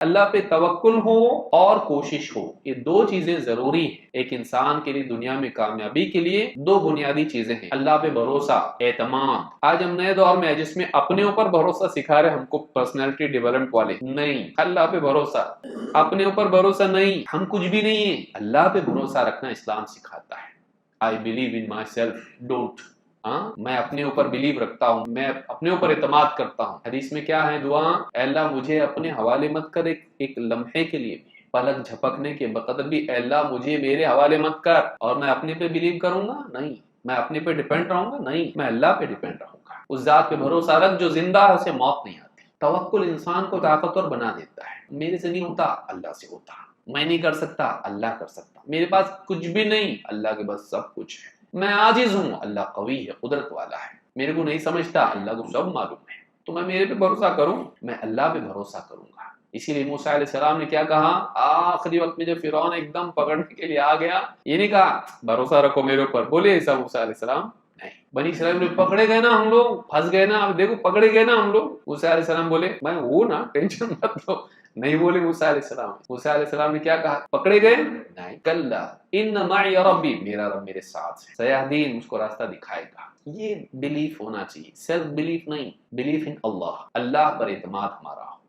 اللہ پہ توکل ہو اور کوشش ہو، یہ دو چیزیں ضروری ہیں ایک انسان کے لیے دنیا میں کامیابی کے لیے۔ دو بنیادی چیزیں ہیں، اللہ پہ بھروسہ، اعتماد۔ آج ہم نئے دور میں ہیں جس میں اپنے اوپر بھروسہ سکھا رہے ہم کو پرسنالٹی ڈیولپمنٹ والے، نہیں، اللہ پہ بھروسہ، اپنے اوپر بھروسہ نہیں، ہم کچھ بھی نہیں ہیں۔ اللہ پہ بھروسہ رکھنا اسلام سکھاتا ہے۔ I believe in myself, don't۔ میں اپنے اوپر بلیو رکھتا ہوں، میں اپنے اوپر اعتماد کرتا ہوں۔ حدیث میں کیا ہے دعا؟ اے اللہ مجھے اپنے حوالے مت کر ایک لمحے کے لیے بھی، پلک جھپکنے کے بقدر بھی، اے اللہ مجھے میرے حوالے مت کر۔ اور میں اپنے پہ بلیو کروں گا؟ نہیں۔ میں اپنے پہ ڈیپینڈ رہوں گا؟ نہیں، میں اللہ پہ ڈیپینڈ رہوں گا۔ اس ذات پہ بھروسہ رکھ جو زندہ ہے، اسے موت نہیں آتی۔ توکل انسان کو طاقتور بنا دیتا ہے۔ میرے سے نہیں ہوتا، اللہ سے ہوتا۔ میں نہیں کر سکتا، اللہ کر سکتا۔ میرے پاس کچھ بھی نہیں، اللہ کے پاس سب کچھ ہے۔ میں عاجز ہوں، اللہ قوی ہے، قدرت والا ہے۔ میرے کو نہیں سمجھتا، اللہ کو سب معلوم ہے۔ تو میں میرے پہ بھروسہ کروں، میں اللہ پہ بھروسہ کروں گا۔ اسی لیے موسیٰ علیہ السلام نے کیا کہا آخری وقت میں جب فرعون ایک دم پکڑنے کے لیے آ گیا؟ یہ نہیں کہا بھروسہ رکھو میرے اوپر، بولے ایسا موسیٰ علیہ السلام؟ نہیں۔ بنی اسرائیل میں پکڑے گئے نا ہم لوگ، پھنس گئے نا، اب دیکھو پکڑے گئے نا ہم لوگ۔ موسیٰ علیہ السلام بولے میں ہوں نا، ٹینشن مت لو۔ نہیں بولے موسیٰ علیہ السلام۔ موسیٰ علیہ السلام نے کیا کہا؟ پکڑے گئے؟ نہیں، کلا ان معی ربی، میرا رب میرے ساتھ ہے، سیہدین، اس کو راستہ دکھائے گا۔ یہ بلیف ہونا چاہیے، سیلف بلیف نہیں، بلیف ان اللہ، اللہ پر اعتماد ہمارا ہو۔